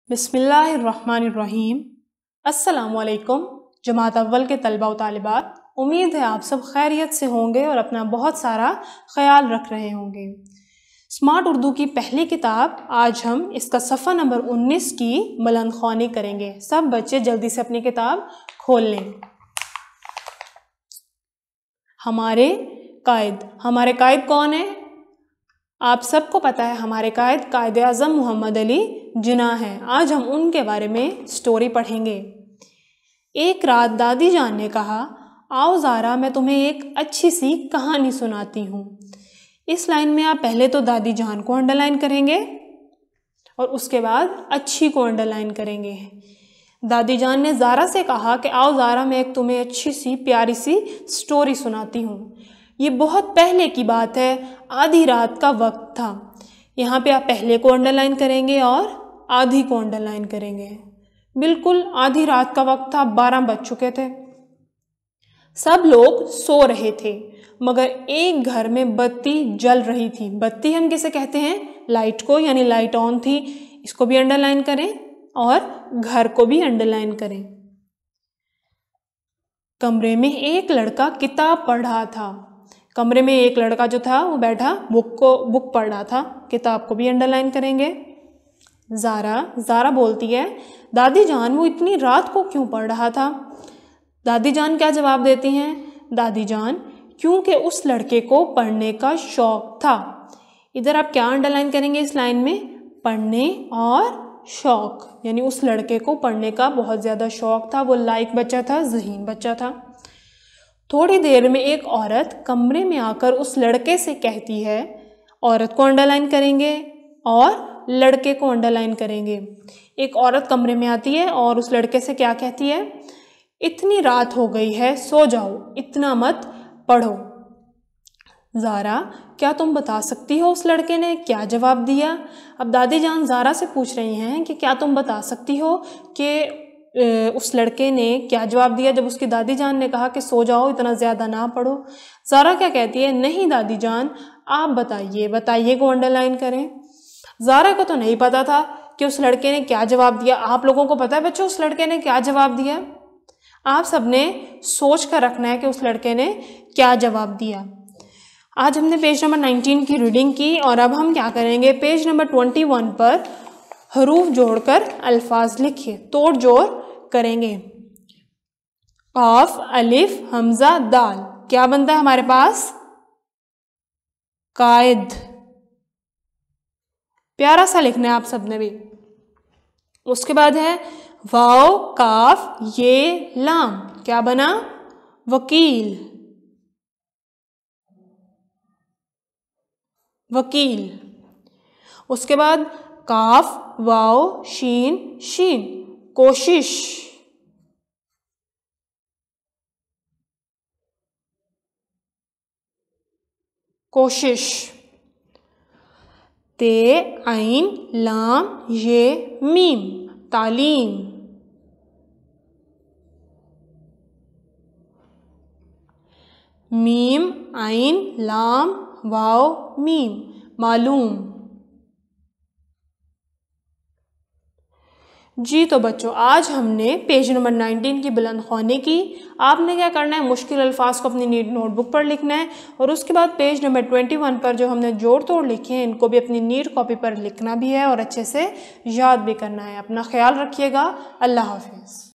बिस्मिल्लाहिर्रहमानिर्रहीम। अस्सलामुअलैकुम जमात अव्वल के तलबा व तालिबात, उम्मीद है आप सब खैरियत से होंगे और अपना बहुत सारा ख्याल रख रहे होंगे। स्मार्ट उर्दू की पहली किताब आज हम इसका सफ़ा नंबर 19 की बुलंद ख्वानी करेंगे। सब बच्चे जल्दी से अपनी किताब खोल लें। हमारे कायद कौन है? आप सबको पता है, हमारे कायदे आज़म मोहम्मद अली जिन्ना हैं। आज हम उनके बारे में स्टोरी पढ़ेंगे। एक रात दादी जान ने कहा, आओ ज़ारा, मैं तुम्हें एक अच्छी सी कहानी सुनाती हूँ। इस लाइन में आप पहले तो दादी जान को अंडरलाइन करेंगे और उसके बाद अच्छी को अंडरलाइन करेंगे। दादी जान ने ज़ारा से कहा कि आओ ज़ारा, मैं एक तुम्हें अच्छी सी प्यारी सी स्टोरी सुनाती हूँ। ये बहुत पहले की बात है, आधी रात का वक्त था। यहाँ पे आप पहले को अंडरलाइन करेंगे और आधी को अंडरलाइन करेंगे। बिल्कुल आधी रात का वक्त था, 12 बज चुके थे। सब लोग सो रहे थे, मगर एक घर में बत्ती जल रही थी। बत्ती हम किसे कहते हैं? लाइट को, यानी लाइट ऑन थी। इसको भी अंडरलाइन करें और घर को भी अंडरलाइन करें। कमरे में एक लड़का किताब पढ़ रहा था। कमरे में एक लड़का जो था वो बैठा बुक पढ़ रहा था। किताब को भी अंडरलाइन करेंगे। ज़ारा बोलती है, दादी जान, वो इतनी रात को क्यों पढ़ रहा था? दादी जान क्या जवाब देती हैं? दादी जान, क्योंकि उस लड़के को पढ़ने का शौक था। इधर आप क्या अंडरलाइन करेंगे इस लाइन में? पढ़ने और शौक, यानी उस लड़के को पढ़ने का बहुत ज़्यादा शौक था। वो लायक बच्चा था, ज़हीन बच्चा था। थोड़ी देर में एक औरत कमरे में आकर उस लड़के से कहती है, औरत को अंडरलाइन करेंगे और लड़के को अंडरलाइन करेंगे। एक औरत कमरे में आती है और उस लड़के से क्या कहती है? इतनी रात हो गई है, सो जाओ, इतना मत पढ़ो। ज़ारा, क्या तुम बता सकती हो उस लड़के ने क्या जवाब दिया? अब दादी जान ज़ारा से पूछ रही हैं कि क्या तुम बता सकती हो कि उस लड़के ने क्या जवाब दिया जब उसकी दादी जान ने कहा कि सो जाओ, इतना ज़्यादा ना पढ़ो। ज़ारा क्या कहती है? नहीं दादी जान, आप बताइए को अंडरलाइन करें। ज़ारा को तो नहीं पता था कि उस लड़के ने क्या जवाब दिया। आप लोगों को पता है बच्चों उस लड़के ने क्या जवाब दिया? आप सबने सोच कर रखना है कि उस लड़के ने क्या जवाब दिया। आज हमने पेज नंबर 19 की रीडिंग की और अब हम क्या करेंगे? पेज नंबर 21 पर हरूफ जोड़कर अल्फाज लिखिए, तोड़ जोड़ करेंगे। काफ, अलिफ, हमजा, दाल, क्या बनता है हमारे पास? कायद। प्यारा सा लिखना है आप सबने भी। उसके बाद है वाव, काफ, ये, लाम, क्या बना? वकील। उसके बाद काफ, वाव, शीन, कोशिश। ते, आइन, लाम, ये, मीम, तालीम। मीम, आइन, लाम, वाव, मीम, मालूम। जी तो बच्चों, आज हमने पेज नंबर 19 की बुलंद ख्वानी की। आपने क्या करना है? मुश्किल अल्फाज को अपनी नीट नोटबुक पर लिखना है और उसके बाद पेज नंबर 21 पर जो हमने जोड़ तोड़ लिखे हैं इनको भी अपनी नीट कॉपी पर लिखना भी है और अच्छे से याद भी करना है। अपना ख्याल रखिएगा। अल्लाह हाफिज़।